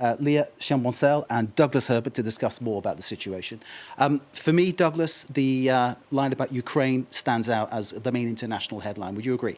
Léa Chamboncel and Douglas Herbert to discuss more about the situation. For me, Douglas, the line about Ukraine stands out as the main international headline. Would you agree?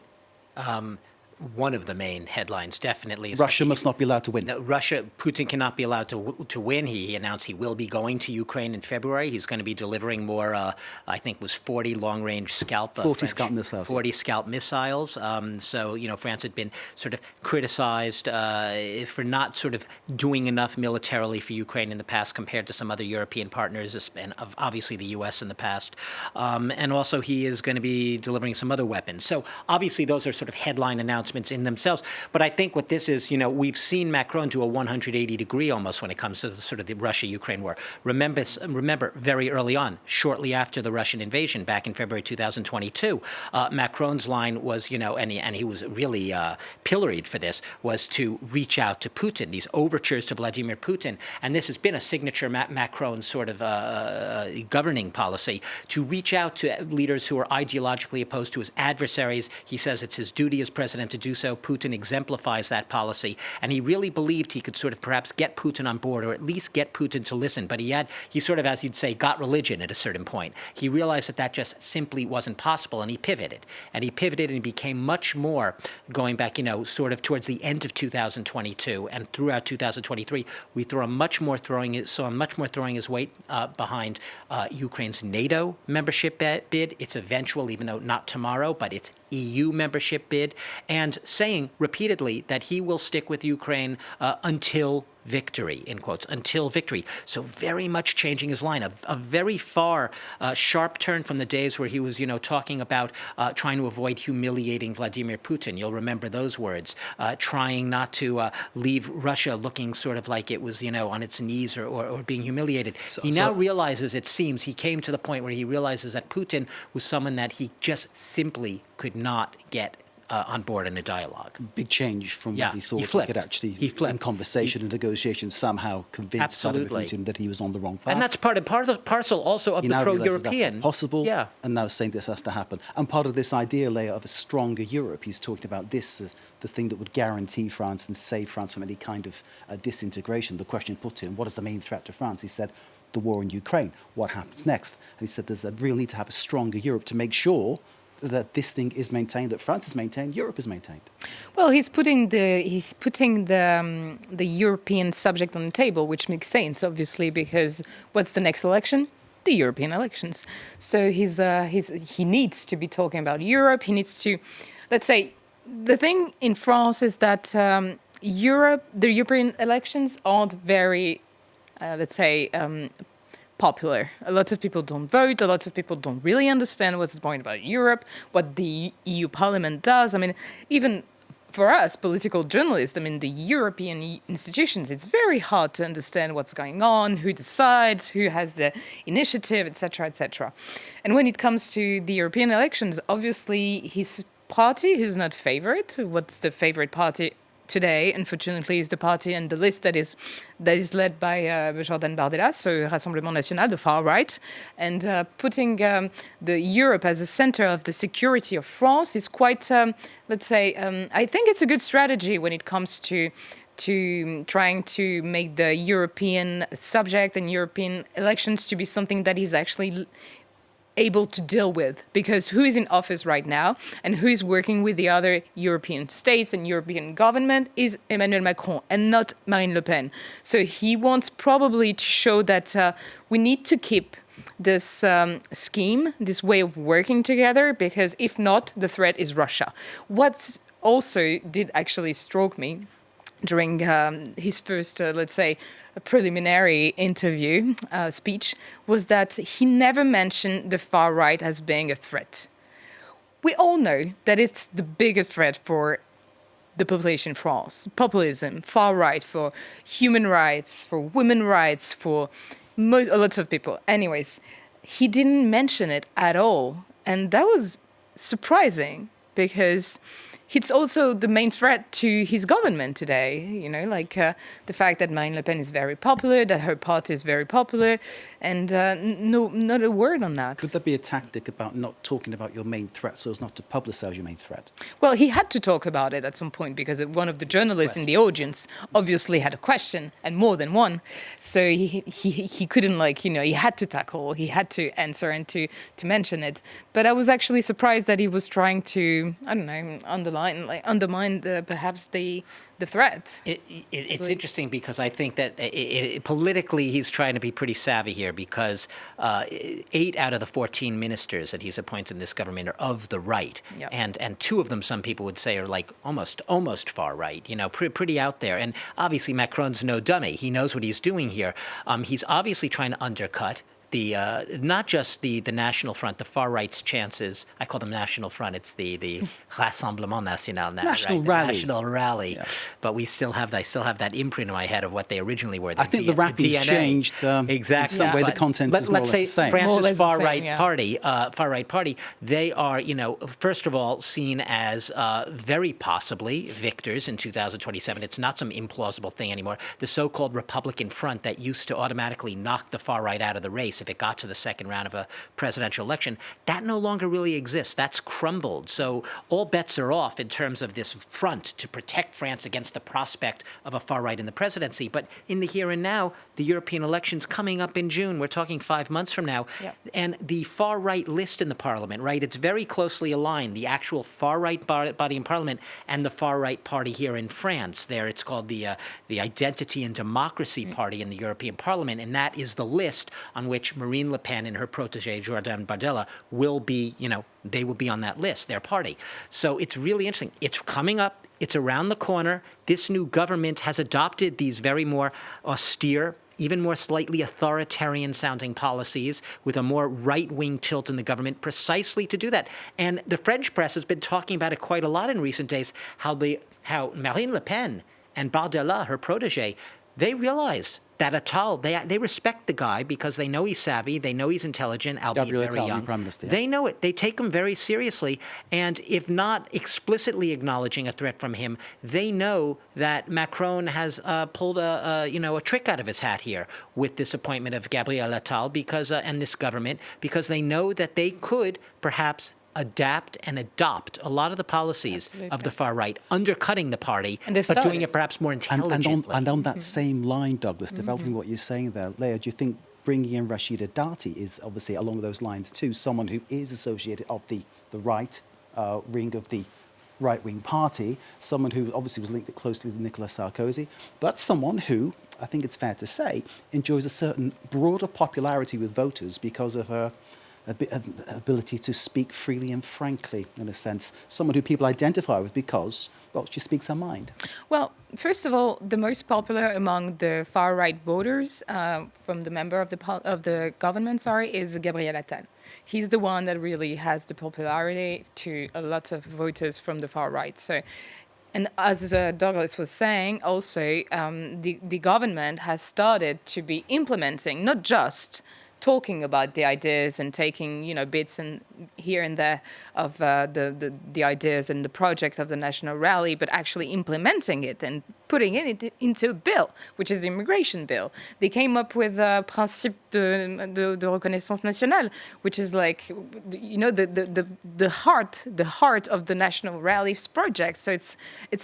One of the main headlines, definitely. Is Russia must not be allowed to win. No, Putin cannot be allowed to win. He announced he will be going to Ukraine in February. He's going to be delivering more, I think, was 40 long-range Scalp 40 Scalp missiles. 40 Scalp missiles. So, France had been sort of criticized for not sort of doing enough militarily for Ukraine in the past compared to some other European partners, and obviously the U.S. in the past. And also he is going to be delivering some other weapons. So obviously those are sort of headline announcements in themselves. But I think what this is, we've seen Macron do a 180-degree almost when it comes to sort of the Russia-Ukraine war. Remember, very early on, shortly after the Russian invasion back in February 2022, Macron's line was, and he was really pilloried for this, was to reach out to Putin, these overtures to Vladimir Putin. And this has been a signature Macron sort of governing policy, to reach out to leaders who are ideologically opposed to his adversaries. He says it's his duty as president to do so. Putin exemplifies that policy, and he really believed he could sort of perhaps get Putin on board, or at least get Putin to listen. But he sort of, as you'd say, got religion at a certain point. He realized that just simply wasn't possible, and he pivoted. And he became much more, going back, sort of towards the end of 2022 and throughout 2023, we saw much more throwing his weight behind Ukraine's NATO membership bid. Its eventual, even though not tomorrow, but its EU membership bid, and saying repeatedly that he will stick with Ukraine until victory, in quotes, until victory. So very much changing his line, a very far sharp turn from the days where he was, talking about trying to avoid humiliating Vladimir Putin. You'll remember those words, trying not to leave Russia looking sort of like it was, on its knees or being humiliated. He now realizes, it seems, he came to the point where he realizes that Putin was someone that he just simply could not get on board in a dialogue. Big change from what he thought he could actually, in conversation and negotiation, somehow convince Vladimir Putin that he was on the wrong path. And that's part of the parcel also of the pro-European. That's possible, and now saying this has to happen. And part of this idea, Léa, of a stronger Europe, he's talking about this as the thing that would guarantee France and save France from any kind of disintegration. The question put to him, what is the main threat to France? He said, the war in Ukraine. What happens next? And he said there's a real need to have a stronger Europe to make sure that this thing is maintained, that France is maintained, Europe is maintained. Well, he's putting the European subject on the table, which makes sense, obviously, because what's the next election? The European elections. So he needs to be talking about Europe. He needs to, let's say, the thing in France is that the European elections aren't very, popular. A lot of people don't vote. A lot of people don't really understand what's the point about Europe, what the EU Parliament does. I mean, even for us, political journalists, the European institutions, it's very hard to understand what's going on, who decides, who has the initiative, etc., etc. And when it comes to the European elections, obviously his party is not favored. What's the favorite party today, unfortunately, is the party and the list that is led by Jordan Bardella, so Rassemblement National, the far right, and putting the Europe as a center of the security of France is quite, I think it's a good strategy when it comes to trying to make the European subject and European elections to be something that is actually able to deal with, because who is in office right now and who is working with the other European states and European government is Emmanuel Macron and not Marine Le Pen. So he wants probably to show that we need to keep this scheme, this way of working together, because if not, the threat is Russia. What also did actually stroke me during his first, a preliminary interview speech was that he never mentioned the far right as being a threat. We all know that it's the biggest threat for the population in France. Populism, far right, for human rights, for women's rights, for a lot of people. Anyways, he didn't mention it at all. And that was surprising because it's also the main threat to his government today. The fact that Marine Le Pen is very popular, that her party is very popular, and not a word on that. Could there be a tactic about not talking about your main threat so as not to publicise your main threat? Well, he had to talk about it at some point because one of the journalists in the audience obviously had a question, and more than one. So he couldn't, he had to tackle, he had to answer and to mention it. But I was actually surprised that he was trying to, undermine perhaps the threat. It's interesting because I think that politically he's trying to be pretty savvy here because 8 out of the 14 ministers that he's appointed in this government are of the right. Yep. And 2 of them, some people would say, are almost far right, pretty out there. And obviously Macron's no dummy. He knows what he's doing here. He's obviously trying to undercut not just the National Front, the far right's chances. I call them National Front. It's the Rassemblement National now. National right? Rally. National Rally. Yeah. But I still have that imprint in my head of what they originally were. I think the rapping's changed. Exactly. In some way, the content is more or less the same. France's far right party, they are, first of all, seen as very possibly victors in 2027. It's not some implausible thing anymore. The so-called Republican Front that used to automatically knock the far right out of the race if it got to the second round of a presidential election, that no longer really exists. That's crumbled. So all bets are off in terms of this front to protect France against the prospect of a far right in the presidency. But in the here and now, the European election's coming up in June. We're talking 5 months from now. Yep. And the far right list in the parliament, right, it's very closely aligned, the actual far right body in parliament and the far right party here in France. There it's called the Identity and Democracy Party in the European Parliament, and that is the list on which Marine Le Pen and her protege, Jordan Bardella, will be, they will be on that list, their party. So it's really interesting. It's coming up. It's around the corner. This new government has adopted these very more austere, even more slightly authoritarian-sounding policies with a more right-wing tilt in the government precisely to do that. And the French press has been talking about it quite a lot in recent days, how Marine Le Pen and Bardella, her protege, they realize that Attal, they respect the guy because they know he's savvy, they know he's intelligent, albeit Gabriel very Attal, young. Prime Minister, yeah. They know it. They take him very seriously. And if not explicitly acknowledging a threat from him, they know that Macron has pulled a trick out of his hat here with this appointment of Gabriel Attal and this government, because they know that they could perhaps adapt and adopt a lot of the policies of the far right, undercutting the party, but doing it perhaps more intelligently. And on that same line, Douglas, developing what you're saying there, Léa, do you think bringing in Rashida Dati is obviously along those lines too, someone who is associated of the right wing of the right-wing party, someone who obviously was linked closely with Nicolas Sarkozy, but someone who, I think it's fair to say, enjoys a certain broader popularity with voters because of her ability to speak freely and frankly, in a sense. Someone who people identify with because, well, she speaks her mind. Well, first of all, the most popular among the far-right voters from the member of the government, is Gabriel Attal. He's the one that really has the popularity to a lot of voters from the far right. So, and as Douglas was saying, also, the government has started to be implementing, not just talking about the ideas and taking, bits and here and there of the ideas and the project of the National Rally, but actually implementing it and putting it into a bill, which is the immigration bill. They came up with a principe de reconnaissance nationale, which is like, the heart of the National Rally's project. So it's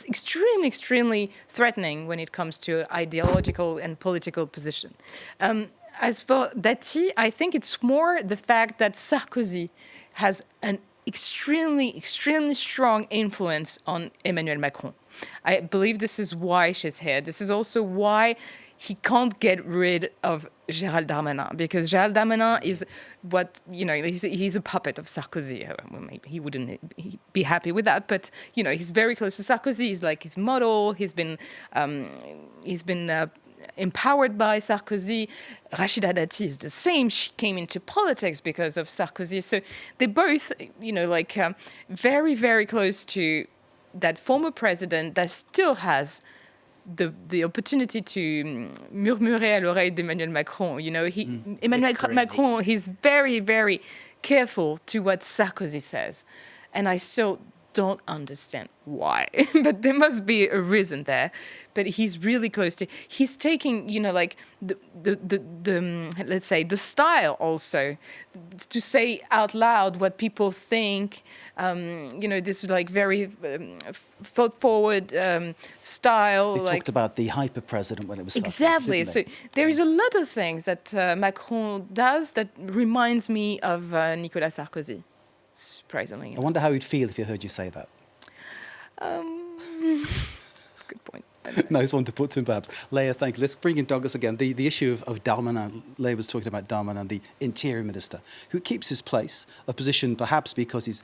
extremely, extremely threatening when it comes to ideological and political position. As for Dati, I think it's more the fact that Sarkozy has an extremely, extremely strong influence on Emmanuel Macron. I believe this is why she's here. This is also why he can't get rid of Gérald Darmanin, because Gérald Darmanin is he's a puppet of Sarkozy. Well, maybe he wouldn't be happy with that, but, he's very close to Sarkozy. He's like his model. He's been empowered by Sarkozy. Rashida Dati is the same. She came into politics because of Sarkozy. So they both, very, very close to that former president that still has the opportunity to murmurer à l'oreille d'Emmanuel Macron. Emmanuel Macron, he's very, very careful to what Sarkozy says. And I still don't understand why, but there must be a reason there. But he's really close to. He's taking, like the let's say the style also to say out loud what people think. This like very thought forward style. They like, talked about the hyper president when it was exactly. Sarkozy, So didn't they? there is a lot of things that Macron does that reminds me of Nicolas Sarkozy. Surprisingly. I wonder how he'd feel if he heard you say that. Good point. Nice one to put to him, perhaps. Léa, thank you. Let's bring in Douglas again. The issue of Darmanin, Léa was talking about Darmanin, the interior minister, who keeps his place, a position perhaps because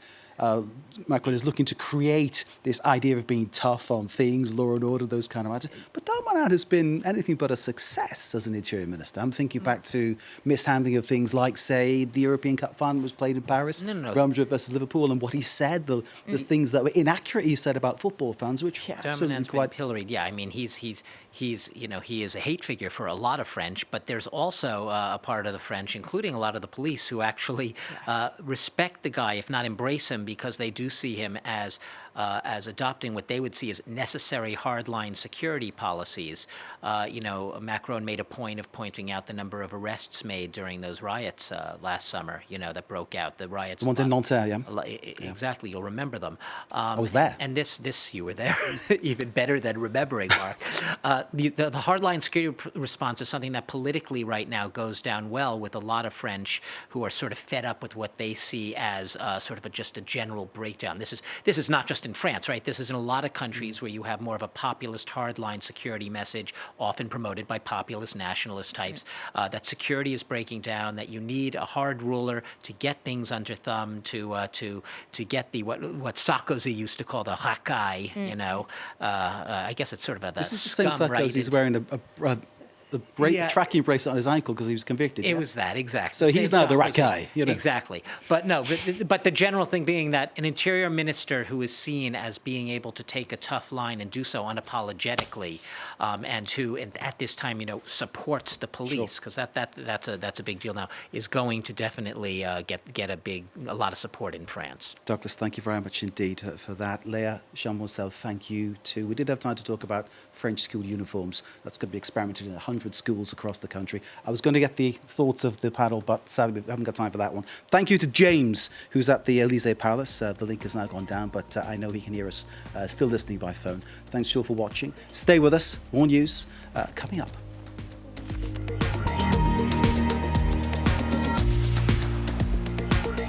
Macron is looking to create this idea of being tough on things, law and order, those kind of matters. But Darmanin has been anything but a success as an interior minister. I'm thinking back to mishandling of things like, say, the European Cup final was played in Paris, Real Madrid versus Liverpool, and what he said, the things that were inaccurate he said about football fans, which absolutely Darmanin's quite been pilloried. Yeah, I mean, he is a hate figure for a lot of French, but there's also a part of the French, including a lot of the police, who actually respect the guy, if not embrace him, because they do see him as adopting what they would see as necessary hardline security policies. Macron made a point of pointing out the number of arrests made during those riots last summer, that broke out. The riots. the ones in Nanterre, Exactly, you'll remember them. I was there. And this you were there, even better than remembering, Mark. The hardline security response is something that politically right now goes down well with a lot of French who are sort of fed up with what they see as sort of just a general breakdown. This is not just in France, right? This is in a lot of countries where you have more of a populist hardline security message, often promoted by populist nationalist types, that security is breaking down, that you need a hard ruler to get things under thumb, to get the what Sarkozy used to call the racaille, I guess it's sort of This is the same Sarkozy's wearing a tracking bracelet on his ankle because he was convicted. It was that, exactly. So he's now the racaille. Exactly. But no, but the general thing being that an interior minister who is seen as being able to take a tough line and do so unapologetically, and who at this time, supports the police, because that's a big deal now, is going to definitely get a lot of support in France. Douglas, thank you very much indeed for that. Léa Chamboncel, thank you too. We did have time to talk about French school uniforms. That's going to be experimented in 100 schools across the country. I was going to get the thoughts of the panel, but sadly we haven't got time for that one. Thank you to James, who's at the Elysee Palace. The link has now gone down, but I know he can hear us still listening by phone. Thanks to you all for watching. Stay with us. More news coming up.